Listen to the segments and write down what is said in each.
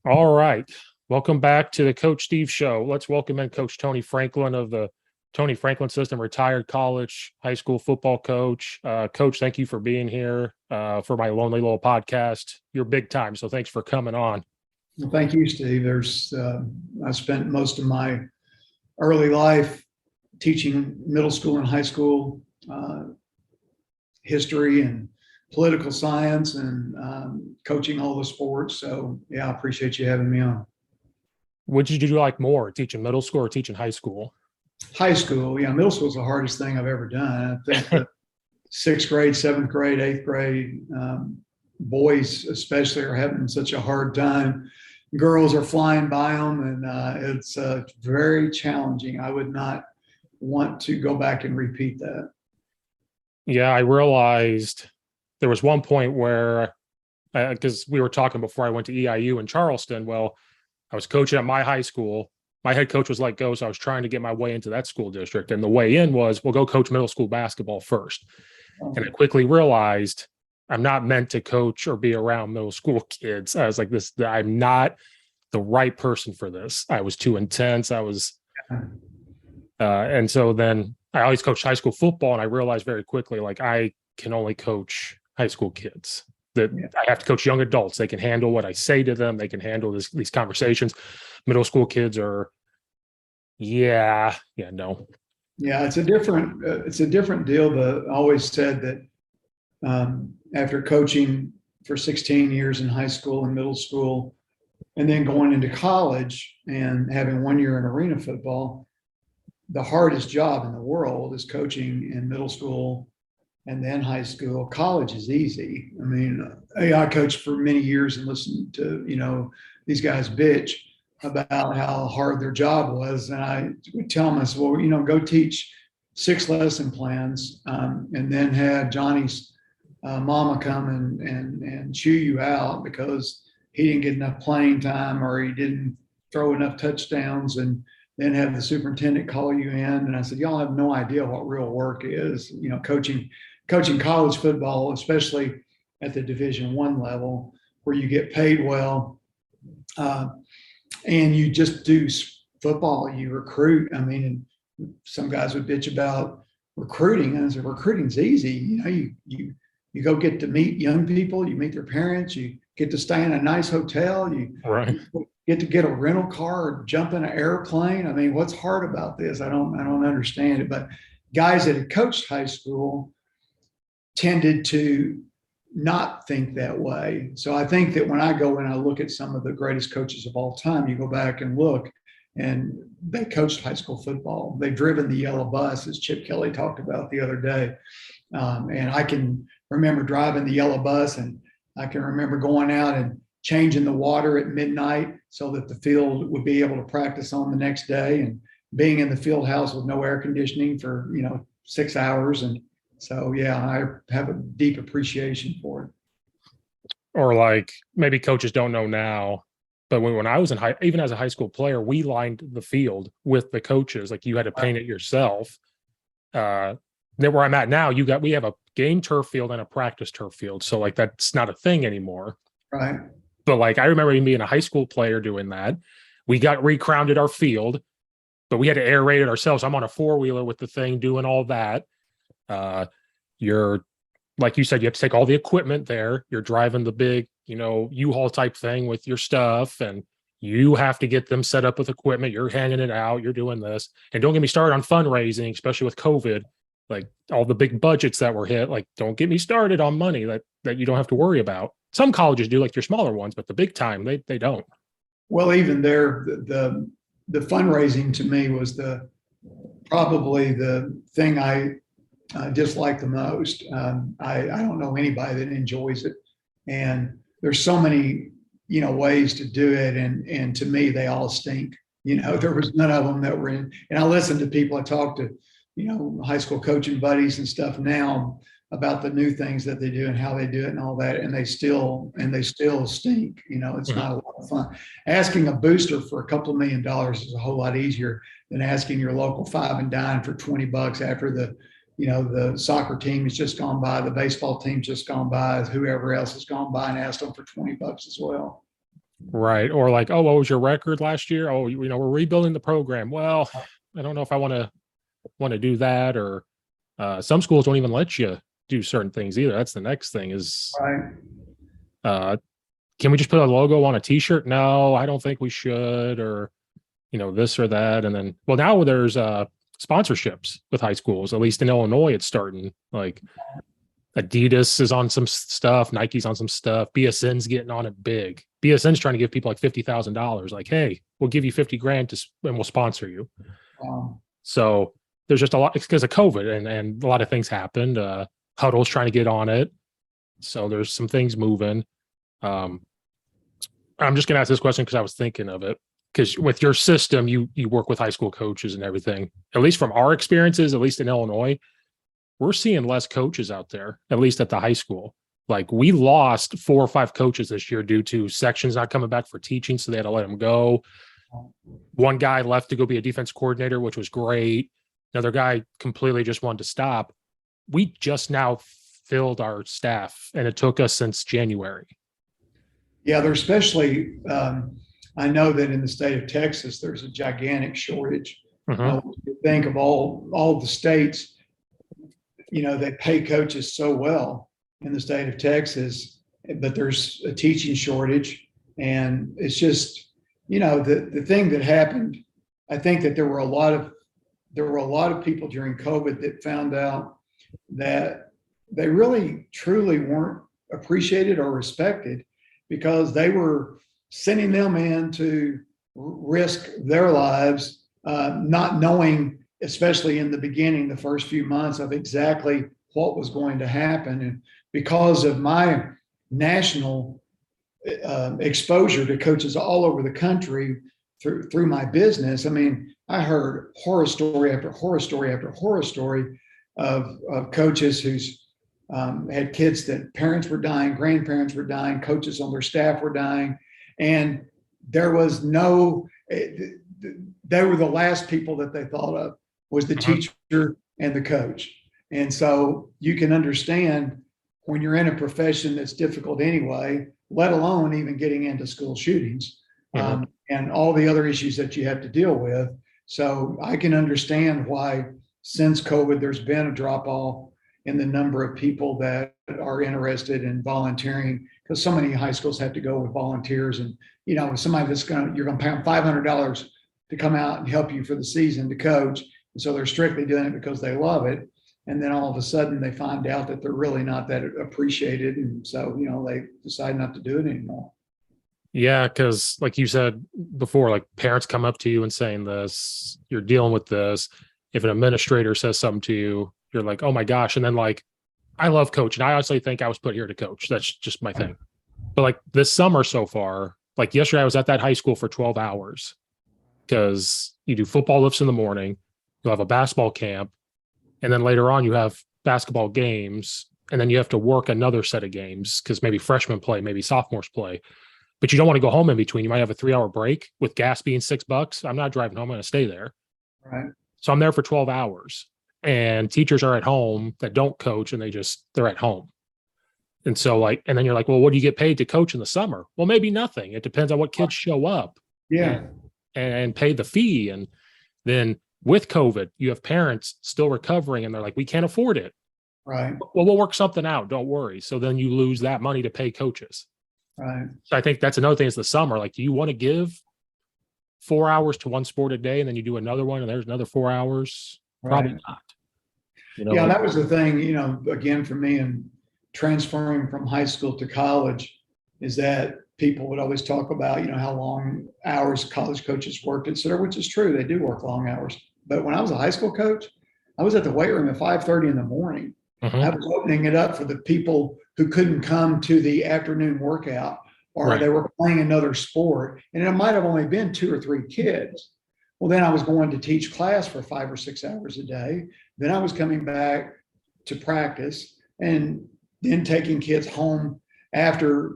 All right. Welcome back to the Coach Steve Show. Let's welcome in Coach Tony Franklin of the Tony Franklin System, retired college, high school football coach. Coach, thank you for being here for my lonely little podcast. You're big time, so thanks for coming on. Well, thank you, Steve. I spent most of my early life teaching middle school and high school history and political science and coaching all the sports. So yeah, I appreciate you having me on. Which did you like more, teaching middle school or teaching high school? High school, yeah, middle school is the hardest thing I've ever done. I think the sixth grade, seventh grade, eighth grade boys especially are having such a hard time. Girls are flying by them, and it's very challenging. I would not want to go back and repeat that. Yeah, I realized there was one point where, because we were talking before I went to EIU in Charleston. Well, I was coaching at my high school. My head coach was let go, so I was trying to get my way into that school district. And the way in was, well, go coach middle school basketball first. And I quickly realized I'm not meant to coach or be around middle school kids. I was like, I'm not the right person for this. I was too intense. And so then I always coached high school football, and I realized very quickly, like, I can only coach high school kids. That I have to coach young adults. They can handle what I say to them. They can handle these conversations. Middle school kids are, no. Yeah, it's a different deal. I always said that after coaching for 16 years in high school and middle school, and then going into college and having 1 year in arena football, the hardest job in the world is coaching in middle school and then high school. College is easy. I mean, I coached for many years and listened to, these guys bitch about how hard their job was. And I would tell them, I said, well, go teach 6 lesson plans and then have Johnny's mama come and chew you out because he didn't get enough playing time or he didn't throw enough touchdowns, and then have the superintendent call you in. And I said, y'all have no idea what real work is, coaching college football, especially at the Division I level where you get paid well. And you just do football, you recruit. I mean, some guys would bitch about recruiting, and I said, recruiting's easy. You go get to meet young people, you meet their parents, you get to stay in a nice hotel, you get to get a rental car or jump in an airplane. I mean, what's hard about this? I don't understand it. But guys that had coached high school tended to not think that way. So I think that when I go and I look at some of the greatest coaches of all time, you go back and look, and they coached high school football. They've driven the yellow bus, as Chip Kelly talked about the other day. And I can remember driving the yellow bus, and I can remember going out and changing the water at midnight so that the field would be able to practice on the next day, and being in the field house with no air conditioning for 6 hours. And so, yeah, I have a deep appreciation for it. Or like maybe coaches don't know now, but when I was even as a high school player, we lined the field with the coaches. Like, you had to paint it yourself. Then where I'm at now, we have a game turf field and a practice turf field. So like, that's not a thing anymore. Right. But like, I remember being a high school player doing that. We got recrowned our field, but we had to aerate it ourselves. I'm on a 4-wheeler with the thing doing all that. You're, like you said, you have to take all the equipment there. You're driving the big, U-Haul type thing with your stuff, and you have to get them set up with equipment. You're hanging it out. You're doing this. And don't get me started on fundraising, especially with COVID, like all the big budgets that were hit. Like, don't get me started on money that you don't have to worry about. Some colleges do, like your smaller ones, but the big time, they don't. Well, even there, the fundraising to me was probably the thing I dislike the most. I don't know anybody that enjoys it, and there's so many ways to do it, and to me they all stink. There was none of them that were in. And I listen to people. I talk to high school coaching buddies and stuff now about the new things that they do and how they do it and all that, and they still stink. It's not a lot of fun. Asking a booster for a couple of $1 million is a whole lot easier than asking your local 5 and dime for $20 after the soccer team has just gone by, the baseball team's just gone by, whoever else has gone by and asked them for $20 as well. Right. Or like, oh, what was your record last year? Oh, we're rebuilding the program. Well, I don't know if I want to do that. Or some schools don't even let you do certain things either. That's the next thing is, Right. uh, can we just put a logo on a t-shirt? No, I don't think we should. Or, this or that. And then, well, now there's sponsorships with high schools, at least in Illinois, it's starting. Like Adidas is on some stuff, Nike's on some stuff, BSN's getting on it big. BSN's trying to give people like $50,000. Like, hey, we'll give you 50 grand and we'll sponsor you. Wow. So there's just a lot because of COVID and a lot of things happened. Huddle's trying to get on it. So there's some things moving. I'm just going to ask this question because I was thinking of it. Because with your system, you work with high school coaches and everything. At least from our experiences, at least in Illinois, we're seeing less coaches out there, at least at the high school. Like we lost 4 or 5 coaches this year due to sections not coming back for teaching. So they had to let them go. One guy left to go be a defense coordinator, which was great. Another guy completely just wanted to stop. We just now filled our staff and it took us since January. Yeah, there's especially, I know that in the state of Texas, there's a gigantic shortage. You think of all the states, they pay coaches so well in the state of Texas, but there's a teaching shortage. And it's just, the thing that happened, I think that there were a lot of people during COVID that found out that they really truly weren't appreciated or respected because they were sending them in to risk their lives, not knowing, especially in the beginning, the first few months, of exactly what was going to happen. And because of my national exposure to coaches all over the country through my business, I mean, I heard horror story after horror story after horror story of coaches who's had kids that parents were dying, grandparents were dying, coaches on their staff were dying. And there was they were the last people that they thought of was the teacher and the coach. And so you can understand when you're in a profession that's difficult anyway, let alone even getting into school shootings and all the other issues that you have to deal with. So I can understand why since COVID, there's been a drop off in the number of people that are interested in volunteering because so many high schools have to go with volunteers. And, somebody you're going to pay them $500 to come out and help you for the season to coach. And so they're strictly doing it because they love it. And then all of a sudden they find out that they're really not that appreciated. And so, they decide not to do it anymore. Yeah. Cause like you said before, like parents come up to you and saying this, you're dealing with this. If an administrator says something to you, you're like, oh my gosh. And then like, I love coaching. I honestly think I was put here to coach. That's just my thing. But like this summer so far, like yesterday, I was at that high school for 12 hours because you do football lifts in the morning, you'll have a basketball camp, and then later on you have basketball games, and then you have to work another set of games because maybe freshmen play, maybe sophomores play, but you don't want to go home in between. You might have a 3-hour break with gas being $6. I'm not driving home. I'm going to stay there. Right. So I'm there for 12 hours and teachers are at home that don't coach and they're at home. And so and then you're like, well, what do you get paid to coach in the summer? Well, maybe nothing. It depends on what kids show up. Yeah. And pay the fee. And then with COVID, you have parents still recovering and they're like, we can't afford it. Right. Well, we'll work something out. Don't worry. So then you lose that money to pay coaches. Right. So I think that's another thing is the summer. Like, do you want to give 4 hours to one sport a day and then you do another one and there's another 4 hours? Probably Right. not. Yeah, that was the thing, again, for me and transferring from high school to college is that people would always talk about, how long hours college coaches worked, et cetera, which is true. They do work long hours. But when I was a high school coach, I was at the weight room at 5:30 in the morning. I was opening it up for the people who couldn't come to the afternoon workout or they were playing another sport. And it might have only been 2 or 3 kids. Well, then I was going to teach class for 5 or 6 hours a day. Then I was coming back to practice and then taking kids home after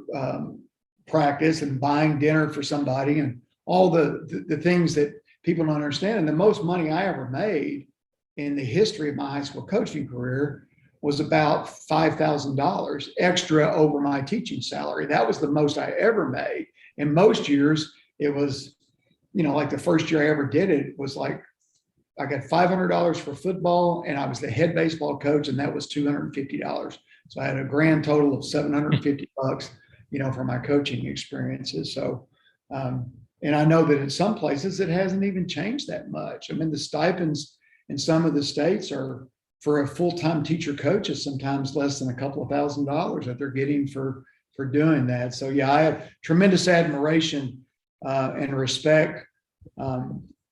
practice and buying dinner for somebody and all the things that people don't understand. And the most money I ever made in the history of my high school coaching career was about $5,000 extra over my teaching salary. That was the most I ever made. And most years it was, like the first year I ever did it was like, I got $500 for football and I was the head baseball coach and that was $250. So I had a grand total of $750, for my coaching experiences. So, and I know that in some places it hasn't even changed that much. I mean, the stipends in some of the states are for a full-time teacher coach is sometimes less than a couple of $1,000s that they're getting for doing that. So yeah, I have tremendous admiration and respect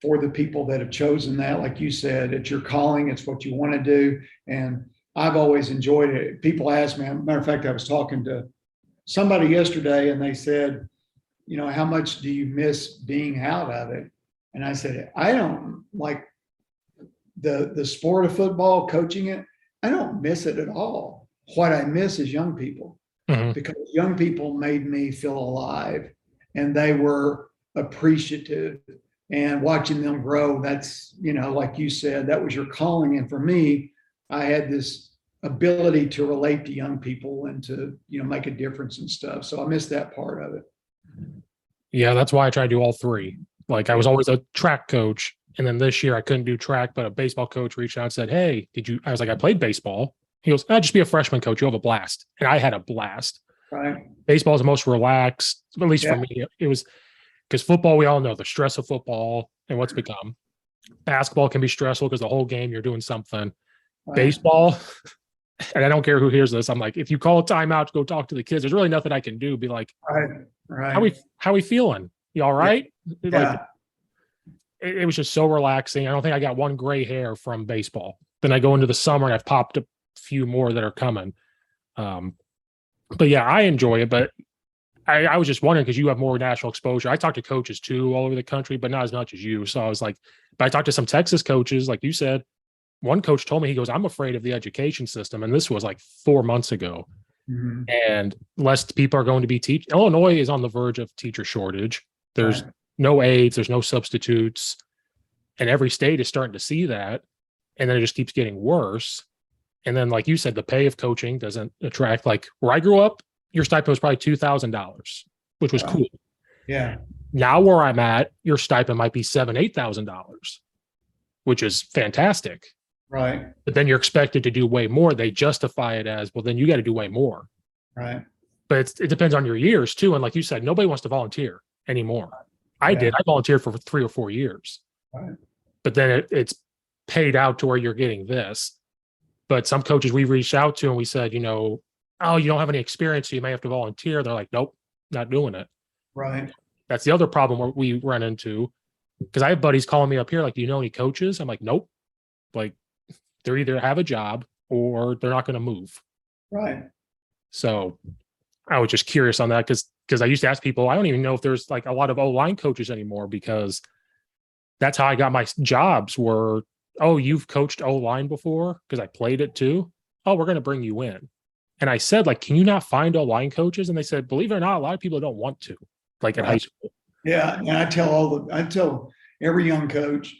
for the people that have chosen that. Like you said, it's your calling, it's what you want to do. And I've always enjoyed it. People ask me, matter of fact, I was talking to somebody yesterday and they said, how much do you miss being out of it? And I said, I don't like the sport of football, coaching it. I don't miss it at all. What I miss is young people, because young people made me feel alive and they were appreciative, and watching them grow. That's, like you said, that was your calling. And for me, I had this ability to relate to young people and to, make a difference and stuff. So I miss that part of it. Yeah, that's why I try to do all three. Like I was always a track coach. And then this year I couldn't do track, but a baseball coach reached out and said, hey, I was like, I played baseball. He goes, just be a freshman coach. You'll have a blast. And I had a blast. Right. Baseball is the most relaxed, at least for me. It was because football, we all know the stress of football and what's become. Basketball can be stressful because the whole game you're doing something. Right. Baseball, and I don't care who hears this. I'm like, if you call a timeout to go talk to the kids, there's really nothing I can do. Be like, right. How we feeling? You all right? Yeah. Like, it was just so relaxing. I don't think I got one gray hair from baseball. Then I go into the summer and I've popped a few more that are coming. But yeah, I enjoy it. But I was just wondering, because you have more national exposure. I talk to coaches too all over the country, but not as much as you. So I was like, but I talked to some Texas coaches, like you said. One coach told me, he goes, I'm afraid of the education system. And this was like 4 months ago. Mm-hmm. And less people are going to be teaching. Illinois is on the verge of teacher shortage. There's no aides, there's no substitutes. And every state is starting to see that. And then it just keeps getting worse. And then, like you said, the pay of coaching doesn't attract. Like where I grew up, your stipend was probably $2,000, which was cool. Yeah. Now where I'm at, your stipend might be $7,000, $8,000, which is fantastic. Right. But then you're expected to do way more. They justify it as, well, then you got to do way more. Right. But it depends on your years too. And like you said, nobody wants to volunteer anymore. I did. I volunteered for 3 or 4 years. Right. But then it's paid out to where you're getting this. But some coaches we reached out to and we said, oh, you don't have any experience, so you may have to volunteer. They're like, nope, not doing it. Right. That's the other problem we run into. Because I have buddies calling me up here, like, do you know any coaches? I'm like, nope. Like, they're either have a job or they're not going to move. Right. So I was just curious on that because I used to ask people, I don't even know if there's like a lot of O-line coaches anymore, because that's how I got my jobs were, oh, you've coached O-line before? Because I played it too. Oh, we're going to bring you in. And I said, like, can you not find O-line coaches? And they said, believe it or not, a lot of people don't want to, like in high school. Yeah. And I tell every young coach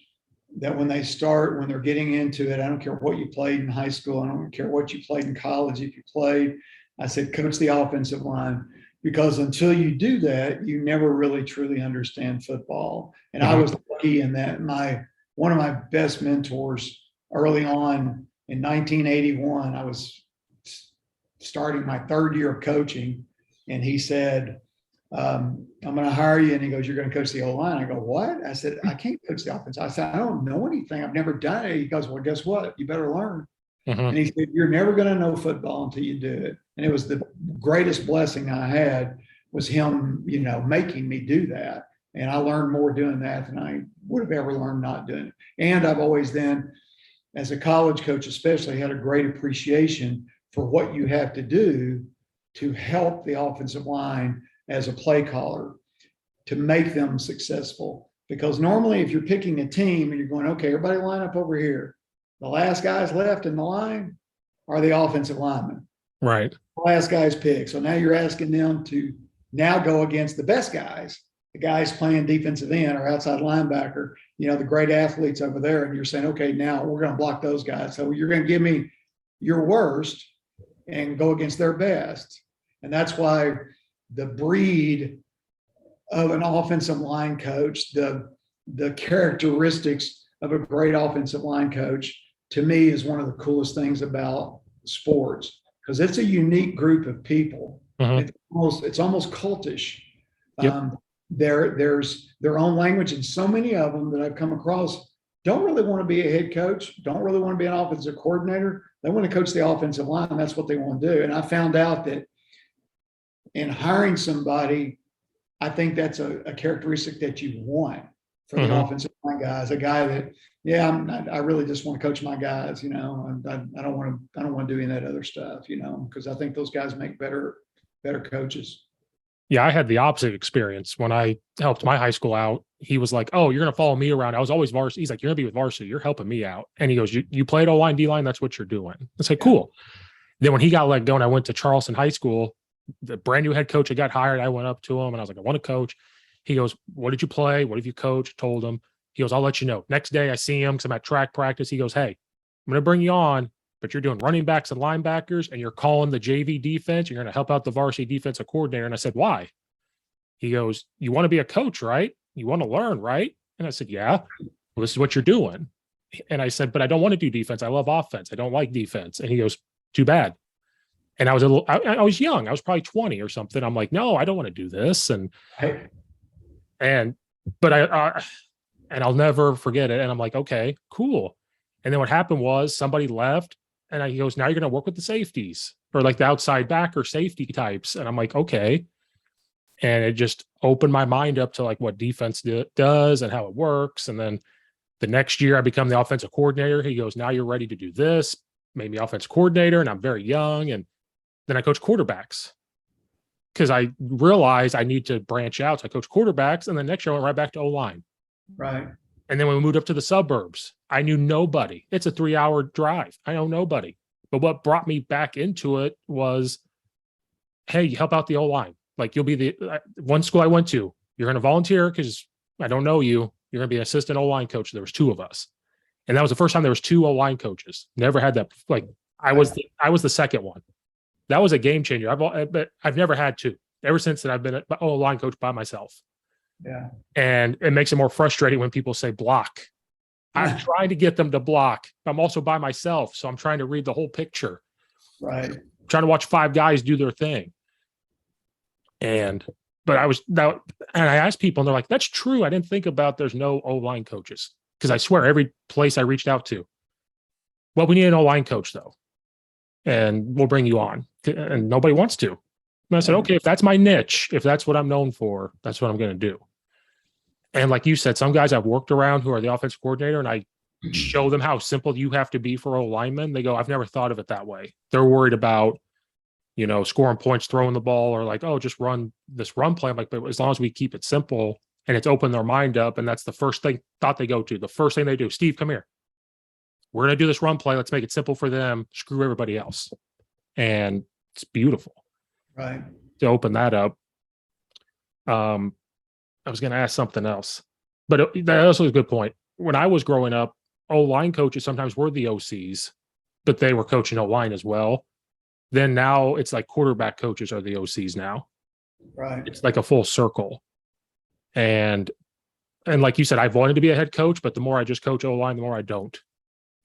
that when they're getting into it, I don't care what you played in high school. I don't care what you played in college. If you played, I said, coach the offensive line, because until you do that, you never really truly understand football. And I was lucky in that one of my best mentors early on in 1981, I was starting my 3rd year of coaching. And he said, I'm going to hire you. And he goes, you're going to coach the O-line. I go, what? I said, I can't coach the offense. I said, I don't know anything. I've never done it. He goes, well, guess what? You better learn. And he said, you're never going to know football until you do it. And it was the greatest blessing I had, was him, making me do that. And I learned more doing that than I would have ever learned not doing it. And I've always then, as a college coach especially, had a great appreciation for what you have to do to help the offensive line as a play caller to make them successful. Because normally if you're picking a team and you're going, okay, everybody line up over here, the last guys left in the line are the offensive linemen. Right. The last guys picked. So now you're asking them to now go against the best guys, the guys playing defensive end or outside linebacker, the great athletes over there. And you're saying, okay, now we're going to block those guys. So you're going to give me your worst and go against their best. And that's why the breed of an offensive line coach, the characteristics of a great offensive line coach, to me, is one of the coolest things about sports, because it's a unique group of people. Mhm. It's almost cultish. Yep. There's their own language, and so many of them that I've come across don't really want to be a head coach, don't really want to be an offensive coordinator. They want to coach the offensive line. That's what they want to do. And I found out that in hiring somebody, I think that's a characteristic that you want for the Mhm. offensive line guys. A guy that, yeah, I really just want to coach my guys. I don't want to do any of that other stuff. Because I think those guys make better coaches. Yeah, I had the opposite experience when I helped my high school out. He was like, "Oh, you're going to follow me around." I was always varsity. He's like, "You're going to be with varsity. You're helping me out." And he goes, "You played O line, D line. That's what you're doing." I said, "Cool." Then when he got let go and I went to Charleston High School, the brand new head coach that got hired, I went up to him and I was like, "I want to coach." He goes, "What did you play? What have you coached?" Told him. He goes, "I'll let you know." Next day I see him because I'm at track practice. He goes, "Hey, I'm going to bring you on, but you're doing running backs and linebackers and you're calling the JV defense. You're going to help out the varsity defensive coordinator." And I said, "Why?" He goes, "You want to be a coach, right? You want to learn, right?" And I said, "Yeah." "Well, this is what you're doing." And I said, "But I don't want to do defense. I love offense. I don't like defense." And he goes, "Too bad." And I was young. I was probably 20 or something. I'm like, "No, I don't want to do this." Hey, And, but and I'll never forget it. And I'm like, "Okay, cool." And then what happened was somebody left and he goes, "Now you're going to work with the safeties or like the outside backer safety types." And I'm like, "Okay." And it just opened my mind up to like what defense does and how it works. And then the next year I become the offensive coordinator. He goes, "Now you're ready to do this." Made me offense coordinator and I'm very young. And then I coach quarterbacks because I realized I need to branch out. So I coach quarterbacks. And then next year I went right back to O-line. right. And then when we moved up to the suburbs, I knew nobody. It's a 3-hour drive. I know nobody. But what brought me back into it was, hey, you help out the O-line. Like you'll be the one school I went to, you're going to volunteer because I don't know you. You're going to be an assistant O-line coach. There was 2 of us. And that was the first time there was 2 O-line coaches. Never had that. Like I was the second one. That was a game changer. But I've never had 2. Ever since that I've been an O-line coach by myself. Yeah. And it makes it more frustrating when people say block. I'm trying to get them to block. I'm also by myself. So I'm trying to read the whole picture. Right. I'm trying to watch 5 guys do their thing. But I asked people and they're like, "That's true. I didn't think about there's no O-line coaches." Because I swear every place I reached out to, "Well, we need an O-line coach though. And we'll bring you on." And nobody wants to. And I said, "Okay, if that's my niche, if that's what I'm known for, that's what I'm going to do." And like you said, some guys I've worked around who are the offensive coordinator and I show them how simple you have to be for O-linemen. They go, "I've never thought of it that way." They're worried about, scoring points, throwing the ball, or like, "Oh, just run this run play." I'm like, but as long as we keep it simple and it's open their mind up, and that's the first thought they go to. The first thing they do, "Steve, come here. We're going to do this run play. Let's make it simple for them. Screw everybody else." And it's beautiful Right. to open that up. I was going to ask something else, but that also is a good point. When I was growing up, O-line coaches sometimes were the OCs, but they were coaching O-line as well. Then now it's like quarterback coaches are the OCs now. Right. It's like a full circle. And like you said, I've wanted to be a head coach, but the more I just coach O-line, the more I don't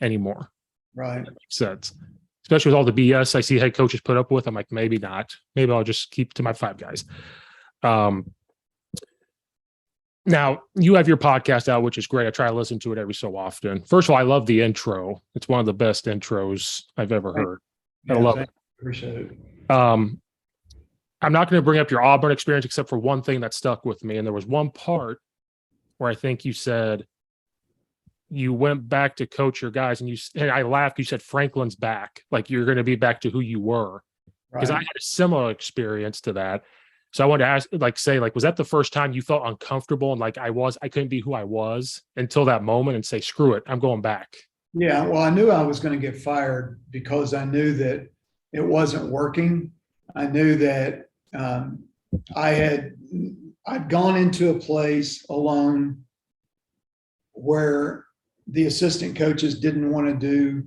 anymore. Right. That makes sense. Especially with all the BS I see head coaches put up with. I'm like, maybe not. Maybe I'll just keep to my 5 guys. Now you have your podcast out, which is great. I try to listen to it every so often. First of all, I love the intro. It's one of the best intros I've ever heard. I love it. Appreciate it. I'm not going to bring up your Auburn experience except for one thing that stuck with me. And there was one part where I think you said you went back to coach your guys and I laughed. You said Franklin's back. Like you're going to be back to who you were. Because I had a similar experience to that. So I wanted to ask, was that the first time you felt uncomfortable and like I couldn't be who I was until that moment and say, screw it, I'm going back? Yeah. Well, I knew I was going to get fired because I knew that it wasn't working. I knew that I'd gone into a place alone where the assistant coaches didn't want to do,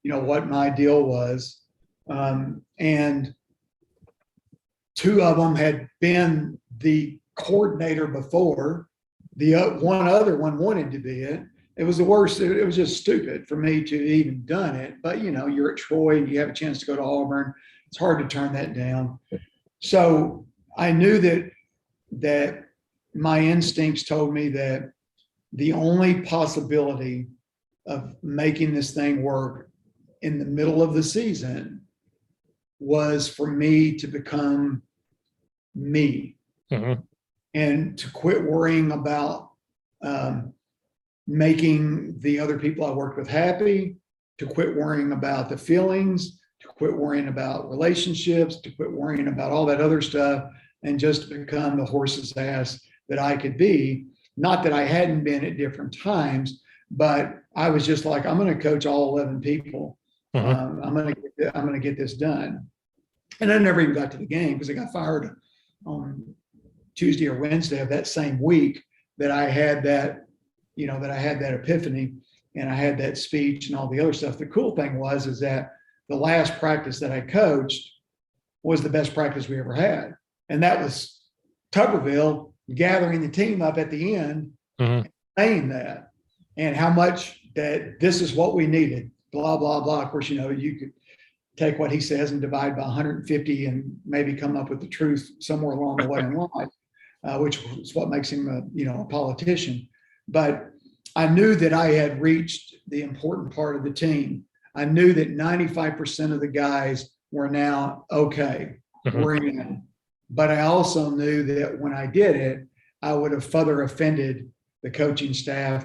what my deal was. And 2 of them had been the coordinator before. The one other one wanted to be it. It was the worst. It was just stupid for me to even done it. But you're at Troy and you have a chance to go to Auburn. It's hard to turn that down. So I knew that my instincts told me that the only possibility of making this thing work in the middle of the season was for me to become me. Mm-hmm. And to quit worrying about making the other people I worked with happy, to quit worrying about the feelings, to quit worrying about relationships, to quit worrying about all that other stuff, and just become the horse's ass that I could be. Not that I hadn't been at different times, but I was just like, I'm going to coach all 11 people. Mm-hmm. I'm going to get this done. And I never even got to the game because I got fired on Tuesday or Wednesday of that same week that I had that epiphany and I had that speech and all the other stuff. The cool thing is that the last practice that I coached was the best practice we ever had. And that was Tuberville gathering the team up at the end, Mm-hmm. saying that, and how much that this is what we needed, blah, blah, blah. Of course, you could take what he says and divide by 150 and maybe come up with the truth somewhere along the way in life, which is what makes him a politician. But I knew that I had reached the important part of the team. I knew that 95% of the guys were now okay. Mm-hmm. We're in. But I also knew that when I did it, I would have further offended the coaching staff,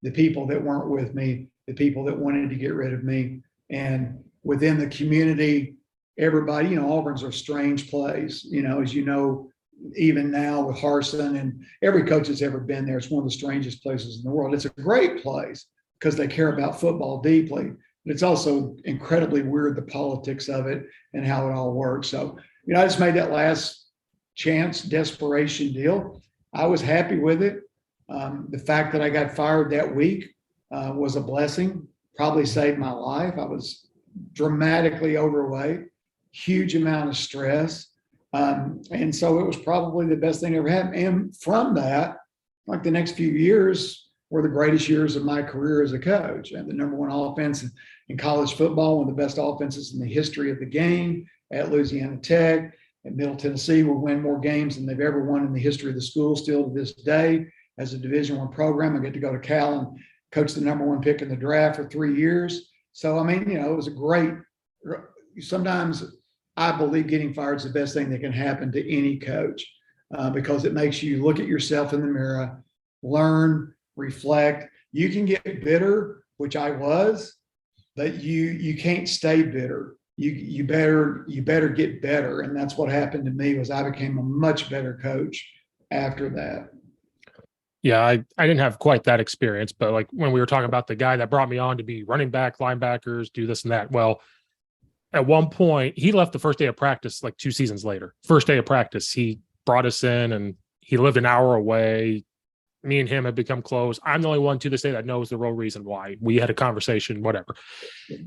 the people that weren't with me, the people that wanted to get rid of me. And within the community, everybody, Auburn's a strange place, as you know, even now with Harsin and every coach that's ever been there, it's one of the strangest places in the world. It's a great place because they care about football deeply, but it's also incredibly weird, the politics of it and how it all works. So, I just made that last chance desperation deal. I was happy with it. The fact that I got fired that week was a blessing, probably saved my life. I was dramatically overweight, huge amount of stress. And so it was probably the best thing that ever happened. And from that, like the next few years were the greatest years of my career as a coach. And the number one offense in college football, one of the best offenses in the history of the game at Louisiana Tech. At Middle Tennessee will win more games than they've ever won in the history of the school still to this day. As a Division I program, I get to go to Cal and coach the number one pick in the draft for 3 years. So, it was a great, sometimes I believe getting fired is the best thing that can happen to any coach because it makes you look at yourself in the mirror, learn, reflect. You can get bitter, which I was, but you can't stay bitter. You better get better. And that's what happened to me was I became a much better coach after that. Yeah, I didn't have quite that experience, but like when we were talking about the guy that brought me on to be running back, linebackers, do this and that. Well, at one point he left the first day of practice, like 2 seasons later. First day of practice, he brought us in and he lived an hour away. Me and him have become close. I'm the only one to this day that knows the real reason why. We had a conversation, whatever.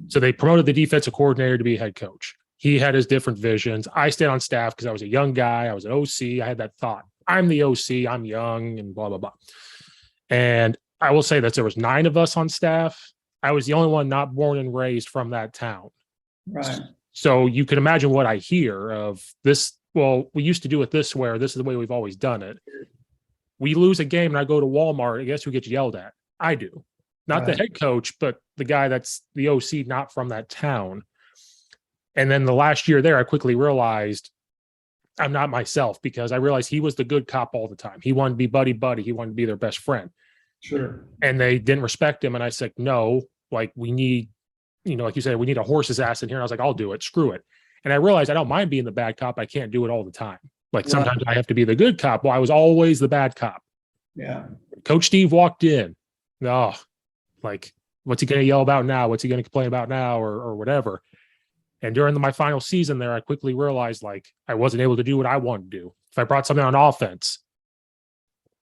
So they promoted the defensive coordinator to be head coach. He had his different visions. I stayed on staff because I was a young guy. I was an OC. I had that thought. I'm the OC. I'm young and blah, blah, blah. And I will say that there was 9 of us on staff. I was the only one not born and raised from that town. Right. So you can imagine what I hear of this. Well, we used to do it this way, or this is the way we've always done it. We lose a game and I go to Walmart. I guess who gets yelled at? I do. Not the head coach, but the guy that's the OC, not from that town. And then the last year there, I quickly realized I'm not myself because I realized he was the good cop all the time. He wanted to be buddy. He wanted to be their best friend. Sure. And they didn't respect him. And I said, no, like we need, like you said, we need a horse's ass in here. And I was like, I'll do it. Screw it. And I realized I don't mind being the bad cop. I can't do it all the time. Like sometimes I have to be the good cop. Well, I was always the bad cop. Yeah. Coach Steve walked in. Oh, like, what's he going to yell about now? What's he going to complain about now or whatever? And during my final season there, I quickly realized like I wasn't able to do what I wanted to do. If I brought something on offense,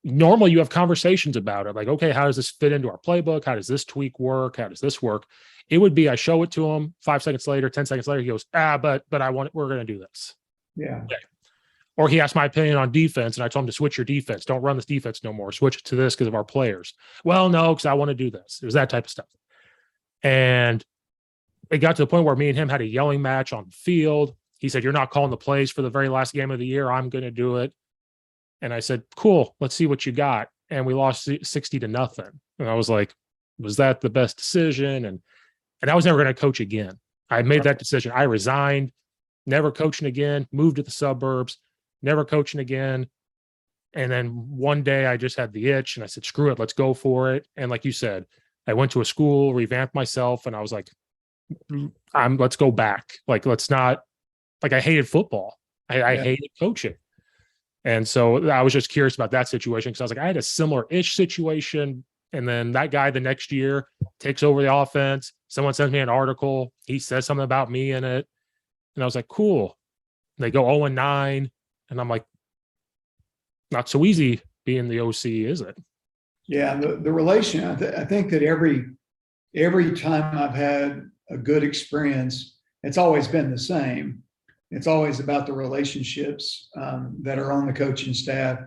normally you have conversations about it. Like, okay, how does this fit into our playbook? How does this tweak work? How does this work? It would be, I show it to him 5 seconds later, 10 seconds later, he goes, but we're going to do this. Yeah. Okay. Or he asked my opinion on defense, and I told him to switch your defense. Don't run this defense no more. Switch it to this because of our players. Well, no, because I want to do this. It was that type of stuff. And it got to the point where me and him had a yelling match on the field. He said, "You're not calling the plays for the very last game of the year. I'm going to do it." And I said, "Cool, let's see what you got." And we lost 60-0. And I was like, was that the best decision? And I was never going to coach again. I made that decision. I resigned, never coaching again, moved to the suburbs, never coaching again. And then one day I just had the itch and I said, screw it, let's go for it. And like you said, I went to a school, revamped myself, and I was like, let's go back. Like, let's not, like, I hated football. I hated coaching. And so I was just curious about that situation because I was like, I had a similar-ish situation. And then that guy the next year takes over the offense. Someone sends me an article. He says something about me in it. And I was like, cool. They go 0-9. And I'm like, not so easy being the OC, is it? Yeah, the relation. I think that every time I've had a good experience, it's always been the same. It's always about the relationships that are on the coaching staff.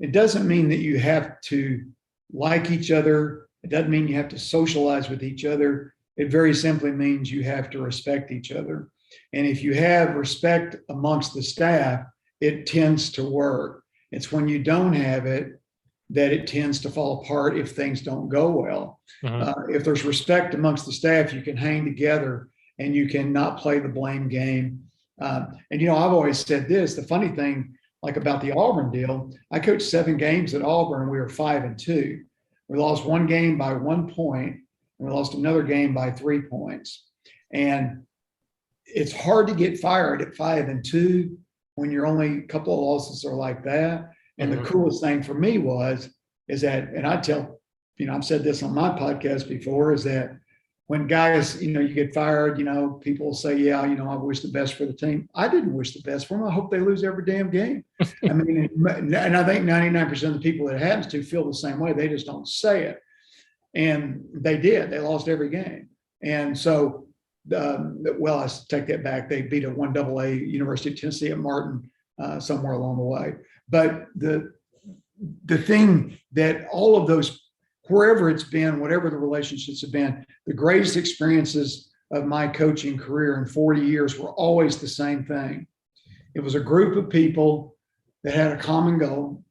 It doesn't mean that you have to like each other. It doesn't mean you have to socialize with each other. It very simply means you have to respect each other. And if you have respect amongst the staff, it tends to work. It's when you don't have it that it tends to fall apart if things don't go well. If there's respect amongst the staff, you can hang together and you can not play the blame game. And, you know, I've always said this, the funny thing, like about the Auburn deal, I coached 7 games at Auburn. We were 5-2. We lost one game by 1 point, and we lost another game by 3 points. And it's hard to get fired at 5-2 when you're only a couple of losses are like that. And the coolest thing for me is that, and I tell, you know, I've said this on my podcast before, is that when guys, you know, you get fired, you know, people say, yeah, you know, I wish the best for the team. I didn't wish the best for them. I hope they lose every damn game. I mean, and I think 99% of the people that it happens to feel the same way. They just don't say it. And they did. They lost every game. And so, well, I take that back. They beat a 1AA University of Tennessee at Martin somewhere along the way. But the thing that all of those, wherever it's been, whatever the relationships have been, the greatest experiences of my coaching career in 40 years were always the same thing. It was a group of people that had a common goal,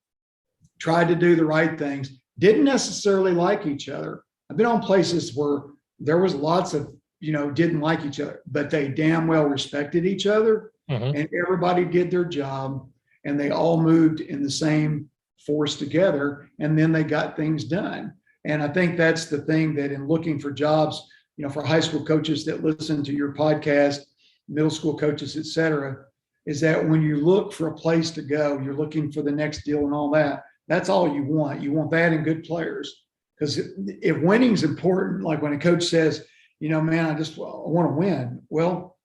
tried to do the right things, didn't necessarily like each other. I've been on places where there was lots of, you know, didn't like each other, but they damn well respected each other, and everybody did their job, and they all moved in the same force together, and then they got things done. And I think that's the thing that in looking for jobs, you know, for high school coaches that listen to your podcast, middle school coaches, et cetera, is that when you look for a place to go, you're looking for the next deal and all that. That's all you want. You want that and good players. Because if winning's important, like when a coach says, you know, man, I want to win. Well,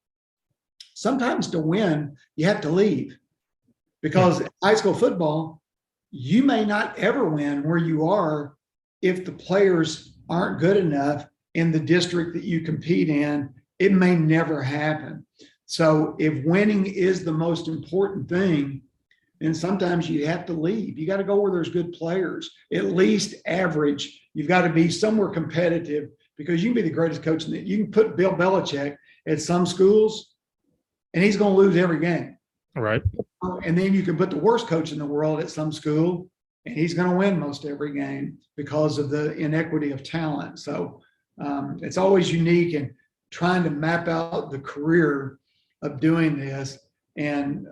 sometimes to win, you have to leave. Because in high school football, you may not ever win where you are if the players aren't good enough in the district that you compete in. It may never happen. So if winning is the most important thing, then sometimes you have to leave. You got to go where there's good players, at least average. You've got to be somewhere competitive, because you can be the greatest coach in the, you can put Bill Belichick at some schools and he's going to lose every game. Right. And then you can put the worst coach in the world at some school and he's going to win most every game because of the inequity of talent. So it's always unique, and trying to map out the career of doing this. And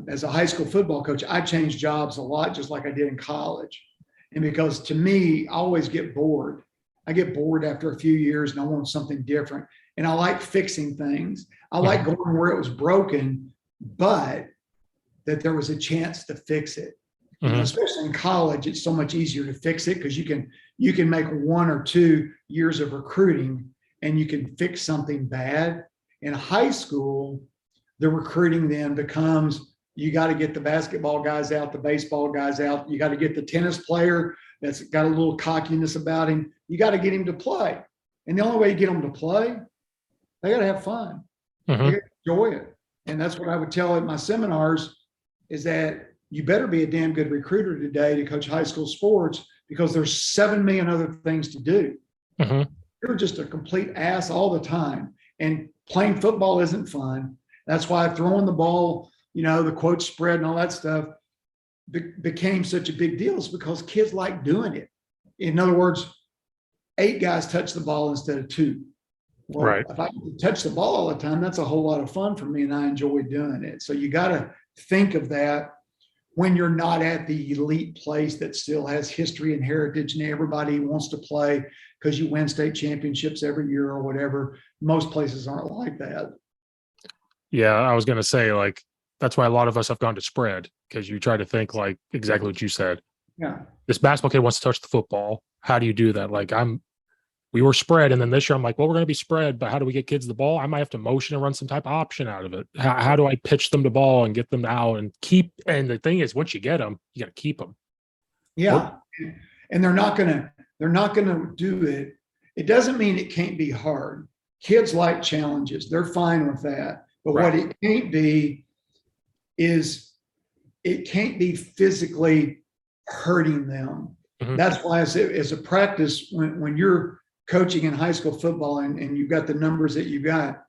as a high school football coach, I changed jobs a lot, just like I did in college. And because to me, I always get bored. I get bored after a few years and I want something different. And I like fixing things. I like going where it was broken, but that there was a chance to fix it. You know, especially in college, it's so much easier to fix it because you can make 1 or 2 years of recruiting and you can fix something bad. In high school, the recruiting then becomes, you got to get the basketball guys out, the baseball guys out. You got to get the tennis player that's got a little cockiness about him. You got to get him to play. And the only way you get them to play, they got to have fun. They got to enjoy it. And that's what I would tell at my seminars. is that you better be a damn good recruiter today to coach high school sports because there's 7 million other things to do. Mm-hmm. You're just a complete ass all the time. And playing football isn't fun. That's why throwing the ball, the quote spread and all that stuff became such a big deal, is because kids like doing it. In other words, 8 guys touch the ball instead of 2. Well, Right. if I touch the ball all the time, that's a whole lot of fun for me, and I enjoy doing it. So you got to think of that when you're not at the elite place that still has history and heritage and everybody wants to play because you win state championships every year or whatever. Most places aren't like that. Yeah, I was going to say, like, that's why a lot of us have gone to spread, because you try to think like exactly what you said. Yeah. This basketball kid wants to touch the football. How do you do that? Like, we were spread, and then this year I'm like, well, we're going to be spread, but how do we get kids the ball? I might have to motion and run some type of option out of it. How do I pitch them the ball and get them out and keep? And the thing is, once you get them, you got to keep them. Yeah. And they're not going to do it. It doesn't mean it can't be hard. Kids like challenges. They're fine with that. But Right. what it can't be is it can't be physically hurting them. Mhm. That's why as a practice, when you're coaching in high school football and you've got the numbers that you got,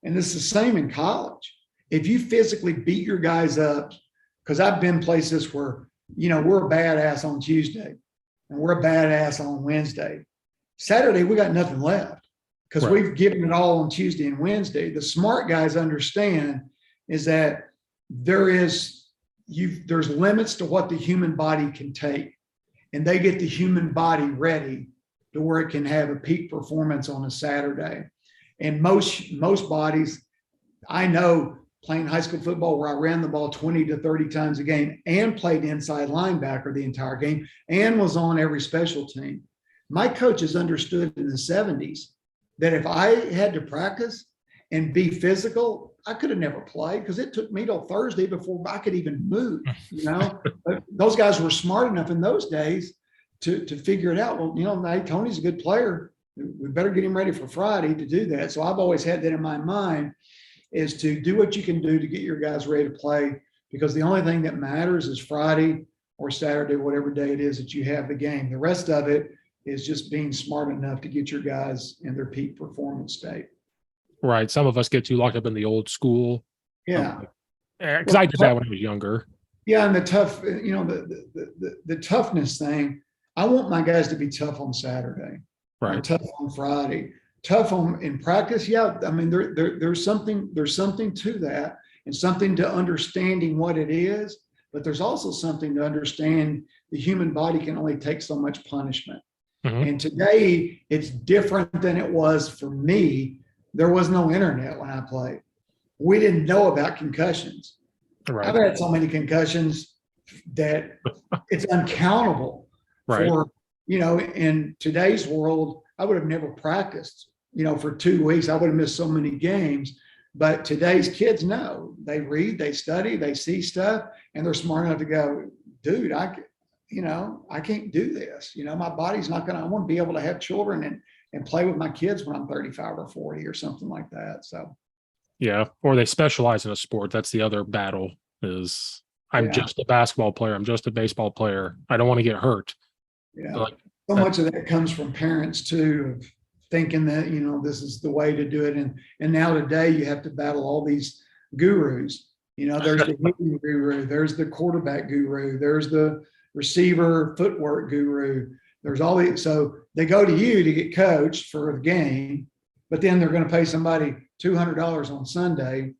and it's the same in college. If you physically beat your guys up, because I've been places where, we're a badass on Tuesday and we're a badass on Wednesday. Saturday, we got nothing left because Right. we've given it all on Tuesday and Wednesday. The smart guys understand is that there's limits to what the human body can take, and they get the human body ready to where it can have a peak performance on a Saturday. And most bodies, I know, playing high school football where I ran the ball 20 to 30 times a game and played inside linebacker the entire game and was on every special team. My coaches understood in the 70s that if I had to practice and be physical, I could have never played because it took me till Thursday before I could even move, But those guys were smart enough in those days to figure it out. Well, hey, Tony's a good player. We better get him ready for Friday to do that. So I've always had that in my mind, is to do what you can do to get your guys ready to play, because the only thing that matters is Friday or Saturday, whatever day it is that you have the game. The rest of it is just being smart enough to get your guys in their peak performance state. Right. Some of us get too locked up in the old school. Yeah. Because I did that when I was younger. Yeah. And the tough, the toughness thing, I want my guys to be tough on Saturday. Right. Tough on Friday. Tough in practice. Yeah. I mean, there's something to that, and something to understanding what it is, but there's also something to understand the human body can only take so much punishment. Mhm. And today it's different than it was for me. There was no internet when I played. We didn't know about concussions. Right. I've had so many concussions that it's uncountable. Right. For, in today's world, I would have never practiced, for 2 weeks. I would have missed so many games. But today's kids know. They read, they study, they see stuff, and they're smart enough to go, dude, I can't do this. My body's not I want to be able to have children and play with my kids when I'm 35 or 40 or something like that. So, yeah. Or they specialize in a sport. That's the other battle, is I'm just a basketball player. I'm just a baseball player. I don't want to get hurt. Yeah. Like, so much of that comes from parents too, of thinking that, this is the way to do it. And now today you have to battle all these gurus. There's the hitting guru, there's the quarterback guru, there's the receiver footwork guru. There's all these. So they go to you to get coached for the game, but then they're going to pay somebody $200 on Sunday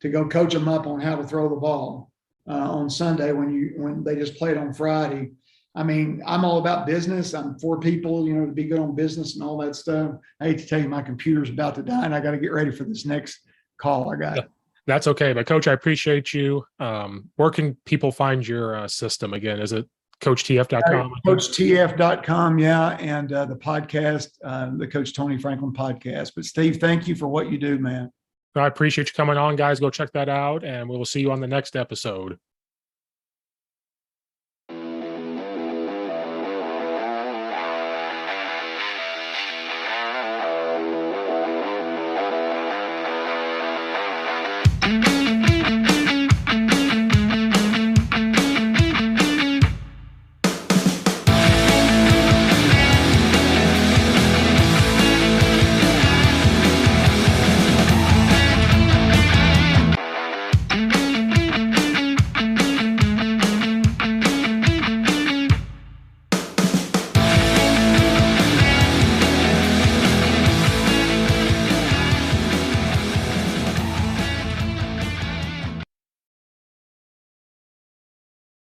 to go coach them up on how to throw the ball on Sunday when they just played on Friday. I mean, I'm all about business. I'm for people, to be good on business and all that stuff. I hate to tell you, my computer's about to die and I got to get ready for this next call I got. That's okay. But Coach, I appreciate you. Where can people find your system again? Is it CoachTF.com? CoachTF.com, yeah. And the podcast, the Coach Tony Franklin podcast. But Steve, thank you for what you do, man. I appreciate you coming on, guys. Go check that out, and we will see you on the next episode.